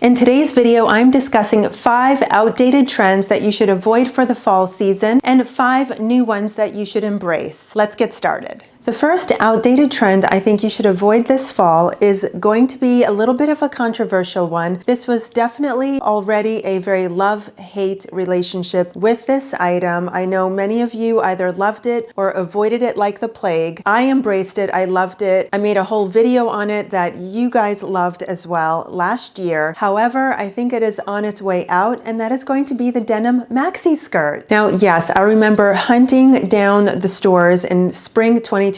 In today's video, I'm discussing 5 outdated trends that you should avoid for the fall season and 5 new ones that you should embrace. Let's get started. The first outdated trend I think you should avoid this fall is going to be a little bit of a controversial one. This was definitely already a very love-hate relationship with this item. I know many of you either loved it or avoided it like the plague. I embraced it. I loved it. I made a whole video on it that you guys loved as well last year. However, I think it is on its way out, and that is going to be the denim maxi skirt. Now, yes, I remember hunting down the stores in spring 2023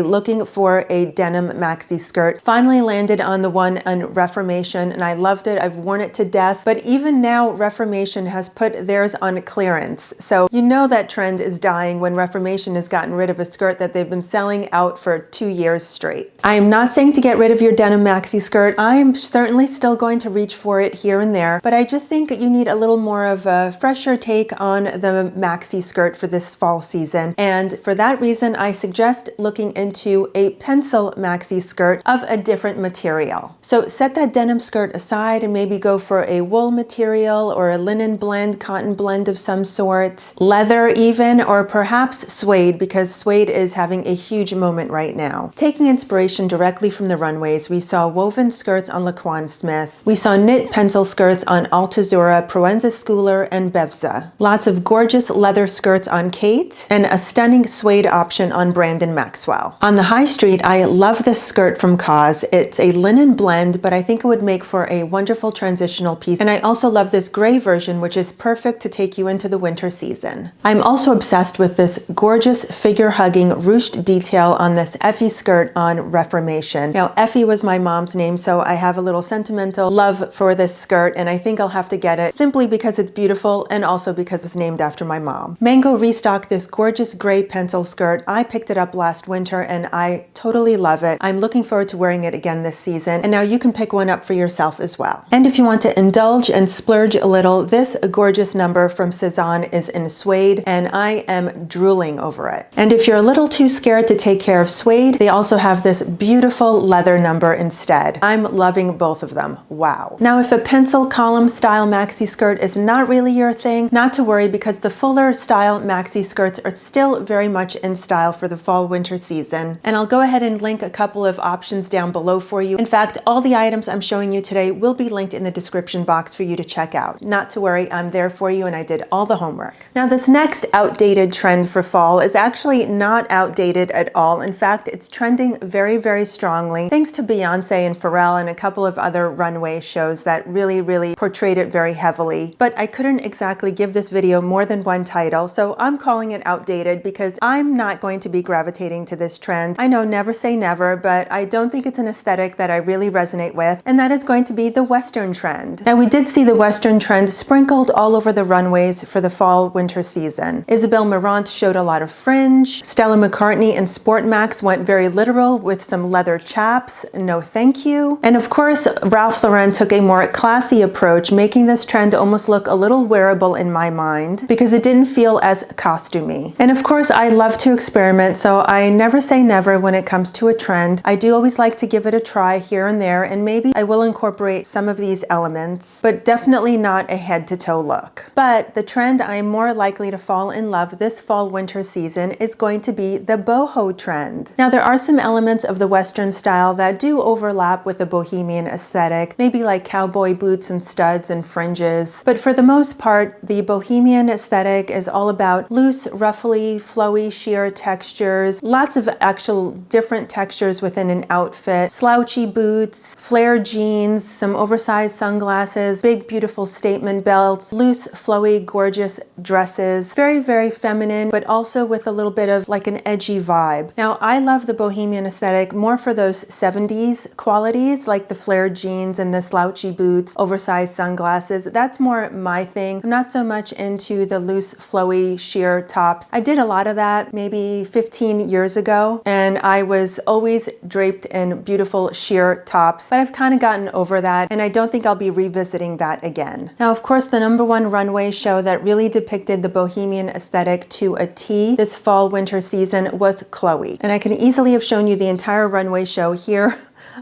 looking for a denim maxi skirt. Finally landed on the one on Reformation, and I loved it. I've worn it to death, but even now Reformation has put theirs on clearance. So you know that trend is dying when Reformation has gotten rid of a skirt that they've been selling out for 2 years straight. I am not saying to get rid of your denim maxi skirt. I am certainly still going to reach for it here and there, but I just think you need a little more of a fresher take on the maxi skirt for this fall season. And for that reason, I suggest looking into a pencil maxi skirt of a different material. So set that denim skirt aside and maybe go for a wool material or a linen blend, cotton blend of some sort, leather even, or perhaps suede, because suede is having a huge moment right now. Taking inspiration directly from the runways, we saw woven skirts on Laquan Smith. We saw knit pencil skirts on Altazura, Proenza Schouler, and Bevza. Lots of gorgeous leather skirts on Kate, and a stunning suede option on Brandon Maxwell. On the high street, I love this skirt from Cause. It's a linen blend, but I think it would make for a wonderful transitional piece. And I also love this gray version, which is perfect to take you into the winter season. I'm also obsessed with this gorgeous figure-hugging ruched detail on this Effie skirt on Reformation. Now, Effie was my mom's name, so I have a little sentimental love for this skirt, and I think I'll have to get it simply because it's beautiful and also because it's named after my mom. Mango restocked this gorgeous gray pencil skirt. I picked it up last winter and I totally love it. I'm looking forward to wearing it again this season, and now you can pick one up for yourself as well. And if you want to indulge and splurge a little, this gorgeous number from Cezanne is in suede, and I am drooling over it. And if you're a little too scared to take care of suede, they also have this beautiful leather number instead. I'm loving both of them. Wow. Now, if a pencil column style maxi skirt is not really your thing, not to worry, because the fuller style maxi skirts are still very much in style for the fall winter season. And I'll go ahead and link a couple of options down below for you. In fact, all the items I'm showing you today will be linked in the description box for you to check out. Not to worry, I'm there for you and I did all the homework. Now, this next outdated trend for fall is actually not outdated at all. In fact, it's trending very, very strongly thanks to Beyonce and Pharrell and a couple of other runway shows that really portrayed it very heavily. But I couldn't exactly give this video more than one title, so I'm calling it outdated because I'm not going to be gravitating to this trend. I know, never say never, but I don't think it's an aesthetic that I really resonate with, and that is going to be the Western trend. Now, we did see the Western trend sprinkled all over the runways for the fall winter season. Isabel Marant showed a lot of fringe. Stella McCartney and Sport Max went very literal with some leather chaps. No thank you. And of course, Ralph Lauren took a more classy approach, making this trend almost look a little wearable in my mind because it didn't feel as costumey. And of course, I love to experiment, so I never say never when it comes to a trend. I do always like to give it a try here and there, and maybe I will incorporate some of these elements, but definitely not a head-to-toe look. But the trend I am more likely to fall in love this fall winter season is going to be the boho trend. Now, there are some elements of the Western style that do overlap with the bohemian aesthetic, maybe like cowboy boots and studs and fringes, but for the most part, the bohemian aesthetic is all about loose, ruffly, flowy, sheer textures, lots of actual different textures within an outfit, slouchy boots, flare jeans, some oversized sunglasses, big beautiful statement belts, loose, flowy, gorgeous dresses, very feminine, but also with a little bit of like an edgy vibe. Now, I love the bohemian aesthetic more for those 70s qualities, like the flare jeans and the slouchy boots, oversized sunglasses. That's more my thing. I'm not so much into the loose, flowy, sheer tops. I did a lot of that maybe 15 years ago, and I was always draped in beautiful sheer tops, but I've kind of gotten over that, and I don't think I'll be revisiting that again. Now, of course, the #1 runway show that really depicted the bohemian aesthetic to a T this fall winter season was Chloe, and I can easily have shown you the entire runway show here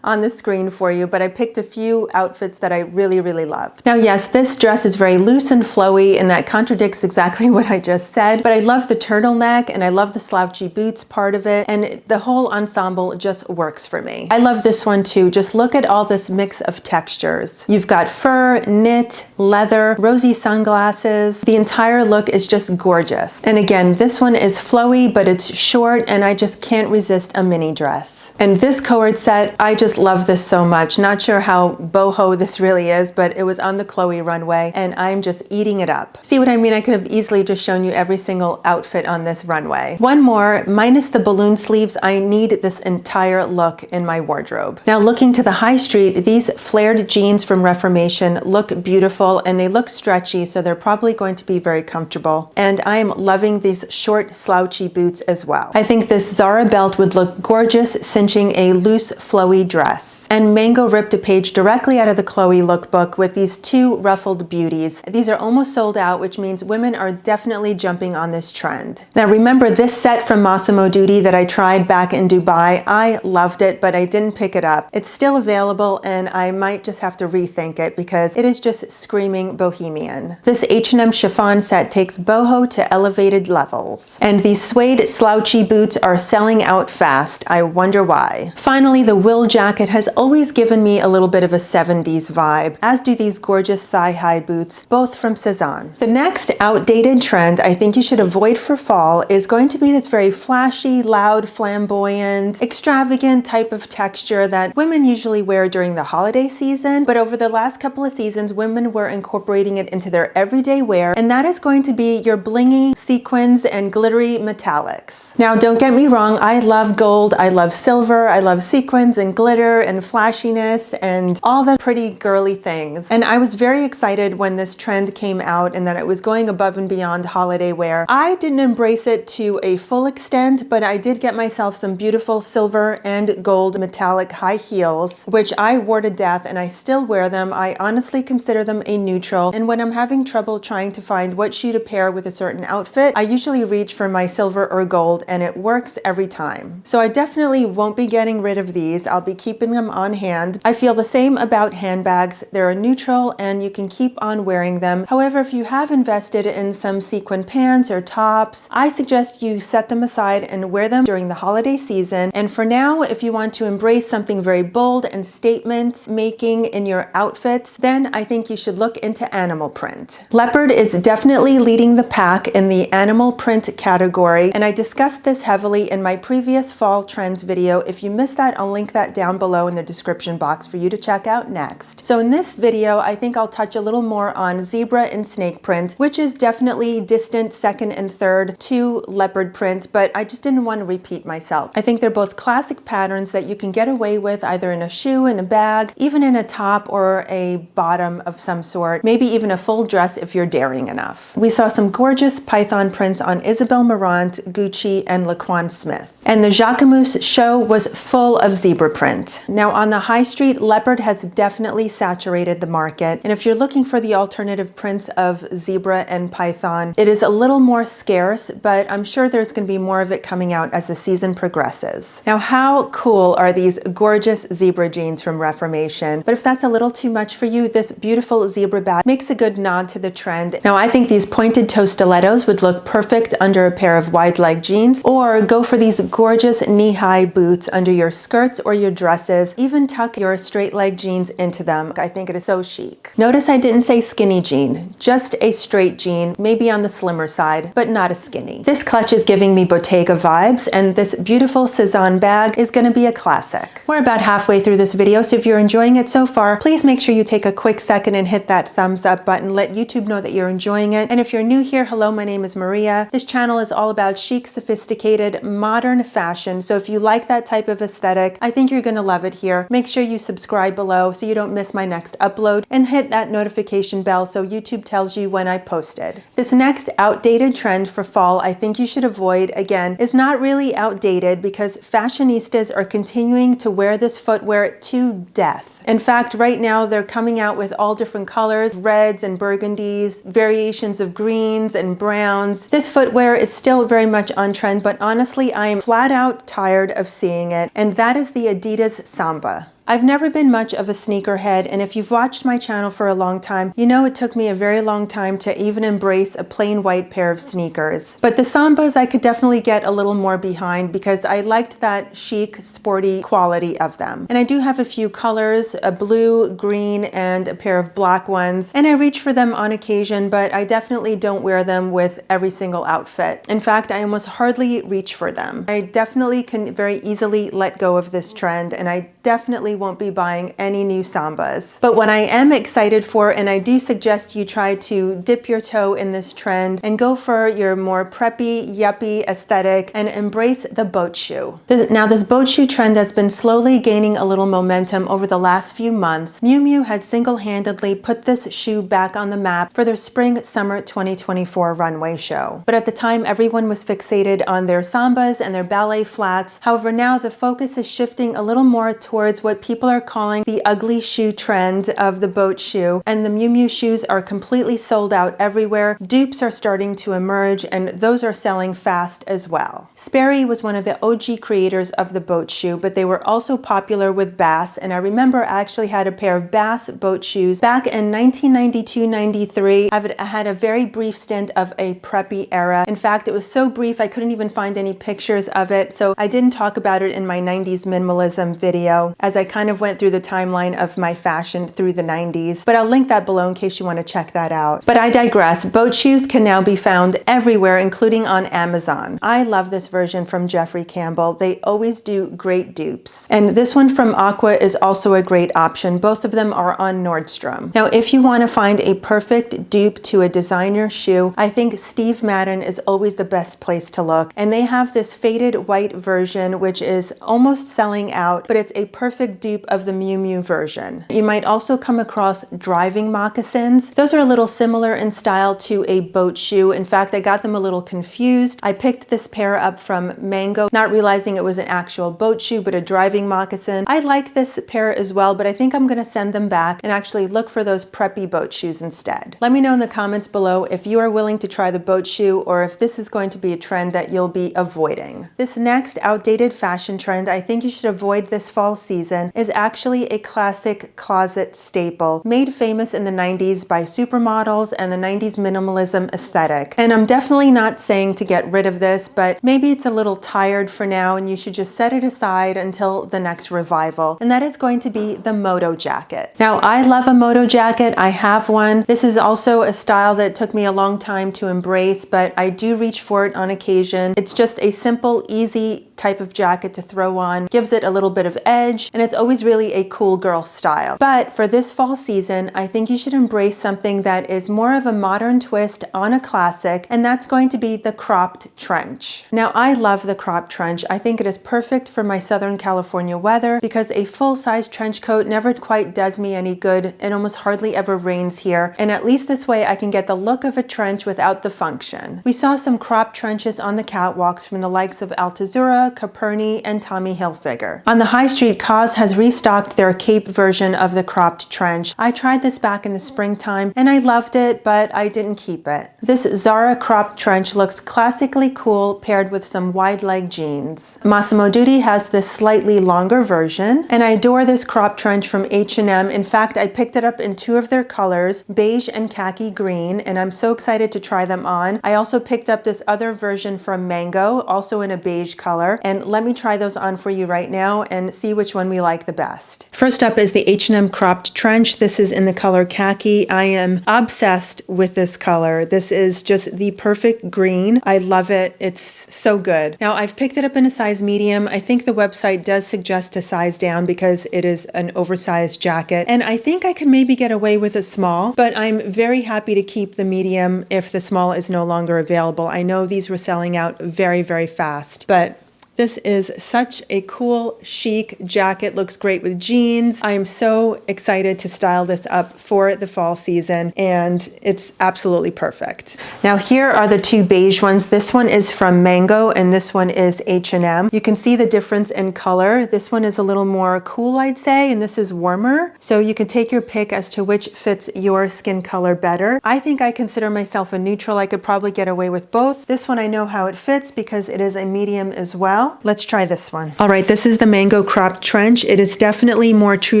on the screen for you, but I picked a few outfits that I really, really loved. Now, yes, this dress is very loose and flowy, and that contradicts exactly what I just said, but I love the turtleneck and I love the slouchy boots part of it, and the whole ensemble just works for me. I love this one too. Just look at all this mix of textures. You've got fur, knit, leather, rosy sunglasses. The entire look is just gorgeous. And again, this one is flowy, but it's short, and I just can't resist a mini dress. And this cord set, I just love this so much. Not sure how boho this really is, but it was on the Chloe runway, and I'm just eating it up. See what I mean? I could have easily just shown you every single outfit on this runway. One more, minus the balloon sleeves, I need this entire look in my wardrobe. Now, looking to the high street, these flared jeans from Reformation look beautiful, and they look stretchy, so they're probably going to be very comfortable. And I am loving these short slouchy boots as well. I think this Zara belt would look gorgeous cinching a loose flowy dress. And Mango ripped a page directly out of the Chloe lookbook with these two ruffled beauties. These are almost sold out, which means women are definitely jumping on this trend. Now remember this set from Massimo Dutti that I tried back in Dubai. I loved it, but I didn't pick it up. It's still available, and I might just have to rethink it because it is just screaming bohemian. This H&M chiffon set takes boho to elevated levels. And these suede slouchy boots are selling out fast. I wonder why. Finally, the Will jacket has always given me a little bit of a 70s vibe, as do these gorgeous thigh-high boots, both from Cezanne. The next outdated trend I think you should avoid for fall is going to be this very flashy, loud, flamboyant, extravagant type of texture that women usually wear during the holiday season, but over the last couple of seasons, women were incorporating it into their everyday wear, and that is going to be your blingy sequins and glittery metallics. Now, don't get me wrong, I love gold, I love silver, I love sequins and glitter and flashiness and all the pretty girly things. And I was very excited when this trend came out and that it was going above and beyond holiday wear. I didn't embrace it to a full extent, but I did get myself some beautiful silver and gold metallic high heels, which I wore to death, and I still wear them. I honestly consider them a neutral, and when I'm having trouble trying to find what shoe to pair with a certain outfit, I usually reach for my silver or gold, and it works every time. So I definitely won't be getting rid of these. I'll be keeping them on hand. I feel the same about handbags. They're a neutral and you can keep on wearing them. However, if you have invested in some sequin pants or tops, I suggest you set them aside and wear them during the holiday season. And for now, if you want to embrace something very bold and statement making in your outfits, then I think you should look into animal print. Leopard is definitely leading the pack in the animal print category, and I discussed this heavily in my previous fall trends video. If you missed that, I'll link that down below in the description box for you to check out next. So in this video, I think I'll touch a little more on zebra and snake print, which is definitely distant second and third to leopard print, but I just didn't want to repeat myself. I think they're both classic patterns that you can get away with either in a shoe, in a bag, even in a top or a bottom of some sort, maybe even a full dress if you're daring enough. We saw some gorgeous python prints on Isabel Marant, Gucci, and Laquan Smith. And the Jacquemus show was full of zebra print. Now on the high street, leopard has definitely saturated the market. And if you're looking for the alternative prints of zebra and python, it is a little more scarce, but I'm sure there's going to be more of it coming out as the season progresses. Now, how cool are these gorgeous zebra jeans from Reformation? But if that's a little too much for you, this beautiful zebra bag makes a good nod to the trend. Now, I think these pointed toe stilettos would look perfect under a pair of wide leg jeans, or go for these gorgeous knee-high boots under your skirts or your dresses. Even tuck your straight leg jeans into them. I think it is so chic. Notice I didn't say skinny jean, just a straight jean, maybe on the slimmer side, but not a skinny. This clutch is giving me Bottega vibes, and this beautiful Cezanne bag is going to be a classic. We're about halfway through this video, so if you're enjoying it so far, please make sure you take a quick second and hit that thumbs up button. Let YouTube know that you're enjoying it. And if you're new here, hello, my name is Maria. This channel is all about chic, sophisticated, modern fashion. So if you like that type of aesthetic, I think you're going to love it here. Make sure you subscribe below so you don't miss my next upload, and hit that notification bell so YouTube tells you when I posted. This next outdated trend for fall I think you should avoid, again, is not really outdated because fashionistas are continuing to wear this footwear to death. In fact, right now they're coming out with all different colors, reds and burgundies, variations of greens and browns. This footwear is still very much on trend, but honestly, I am flat out tired of seeing it, and that is the Adidas Samba. I've never been much of a sneakerhead, and if you've watched my channel for a long time, you know it took me a very long time to even embrace a plain white pair of sneakers. But the Sambas I could definitely get a little more behind because I liked that chic, sporty quality of them. And I do have a few colors, a blue, green, and a pair of black ones, and I reach for them on occasion, but I definitely don't wear them with every single outfit. In fact, I almost hardly reach for them. I definitely can very easily let go of this trend, and I definitely won't be buying any new Sambas. But what I am excited for, and I do suggest you try to dip your toe in this trend and go for your more preppy, yuppie aesthetic and embrace the boat shoe. Now this boat shoe trend has been slowly gaining a little momentum over the last few months. Miu Miu had single-handedly put this shoe back on the map for their spring-summer 2024 runway show. But at the time, everyone was fixated on their Sambas and their ballet flats. However, now the focus is shifting a little more towards what people are calling the ugly shoe trend of the boat shoe, and the Miu Miu shoes are completely sold out everywhere. Dupes are starting to emerge, and those are selling fast as well. Sperry was one of the OG creators of the boat shoe, but they were also popular with Bass, and I remember I actually had a pair of Bass boat shoes back in 1992-93. I had a very brief stint of a preppy era. In fact, it was so brief I couldn't even find any pictures of it, so I didn't talk about it in my 90s minimalism video, as I kind of went through the timeline of my fashion through the 90s, but I'll link that below in case you want to check that out. But I digress. Boat shoes can now be found everywhere, including on Amazon. I love this version from Jeffrey Campbell. They always do great dupes. And this one from Aqua is also a great option. Both of them are on Nordstrom. Now, if you want to find a perfect dupe to a designer shoe, I think Steve Madden is always the best place to look. And they have this faded white version, which is almost selling out, but it's a perfect dupe of the Miu Miu version. You might also come across driving moccasins. Those are a little similar in style to a boat shoe. In fact, I got them a little confused. I picked this pair up from Mango, not realizing it was an actual boat shoe, but a driving moccasin. I like this pair as well, but I think I'm gonna send them back and actually look for those preppy boat shoes instead. Let me know in the comments below if you are willing to try the boat shoe or if this is going to be a trend that you'll be avoiding. This next outdated fashion trend I think you should avoid this fall season is actually a classic closet staple, made famous in the 90s by supermodels and the 90s minimalism aesthetic. And I'm definitely not saying to get rid of this, but maybe it's a little tired for now and you should just set it aside until the next revival. And that is going to be the moto jacket. Now, I love a moto jacket. I have one. This is also a style that took me a long time to embrace, but I do reach for it on occasion. It's just a simple, easy type of jacket to throw on, gives it a little bit of edge, and it's always really a cool girl style. But for this fall season, I think you should embrace something that is more of a modern twist on a classic, and that's going to be the cropped trench. Now, I love the cropped trench. I think it is perfect for my Southern California weather because a full-size trench coat never quite does me any good. It almost hardly ever rains here, and at least this way I can get the look of a trench without the function. We saw some cropped trenches on the catwalks from the likes of Altazura, Caperni, and Tommy Hilfiger. On the high street, COS has restocked their cape version of the cropped trench. I tried this back in the springtime and I loved it, but I didn't keep it. This Zara cropped trench looks classically cool paired with some wide leg jeans. Massimo Dutti has this slightly longer version, and I adore this cropped trench from H&M. In fact, I picked it up in two of their colors, beige and khaki green, and I'm so excited to try them on. I also picked up this other version from Mango, also in a beige color, and let me try those on for you right now and see which one we like the best. First up is the H&M cropped trench. This is in the color khaki. I am obsessed with this color. This is just the perfect green. I love it. It's so good. Now, I've picked it up in a size medium. I think the website does suggest a size down because it is an oversized jacket, and I think I can maybe get away with a small, but I'm very happy to keep the medium if the small is no longer available. I know these were selling out very, very fast, but this is such a cool, chic jacket. Looks great with jeans. I am so excited to style this up for the fall season, and it's absolutely perfect. Now, here are the two beige ones. This one is from Mango, and this one is H&M. You can see the difference in color. This one is a little more cool, I'd say, and this is warmer. So you can take your pick as to which fits your skin color better. I think I consider myself a neutral. I could probably get away with both. This one I know how it fits because it is a medium as well. style. Let's try this one. All right, this is the mango cropped trench. It is definitely more true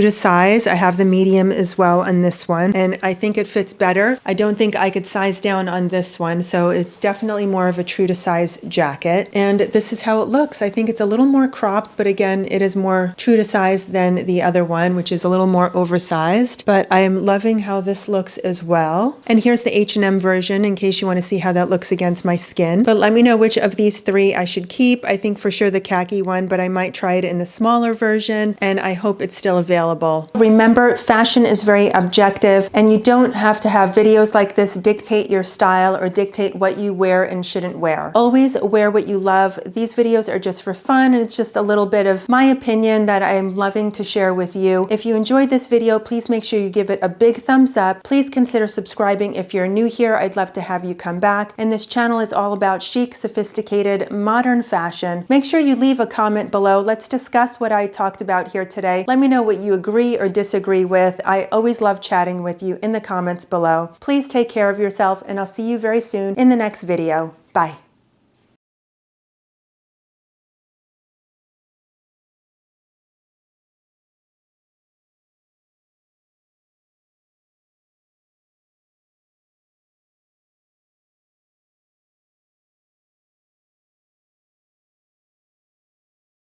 to size. I have the medium as well on this one, and I think it fits better. I don't think I could size down on this one, so it's definitely more of a true to size jacket. And this is how it looks. I think it's a little more cropped, but again, it is more true to size than the other one, which is a little more oversized. But I am loving how this looks as well. And here's the H&M version in case you want to see how that looks against my skin. But let me know which of these three I should keep. I think for sure the khaki one, but I might try it in the smaller version, and I hope it's still available. Remember, fashion is very objective, and you don't have to have videos like this dictate your style or dictate what you wear and shouldn't wear. Always wear what you love. These videos are just for fun, and it's just a little bit of my opinion that I am loving to share with you. If you enjoyed this video, please make sure you give it a big thumbs up. Please consider subscribing if you're new here. I'd love to have you come back. And this channel is all about chic, sophisticated, modern fashion. Make sure you leave a comment below. Let's discuss what I talked about here today. Let me know what you agree or disagree with. I always love chatting with you in the comments below. Please take care of yourself, and I'll see you very soon in the next video. Bye.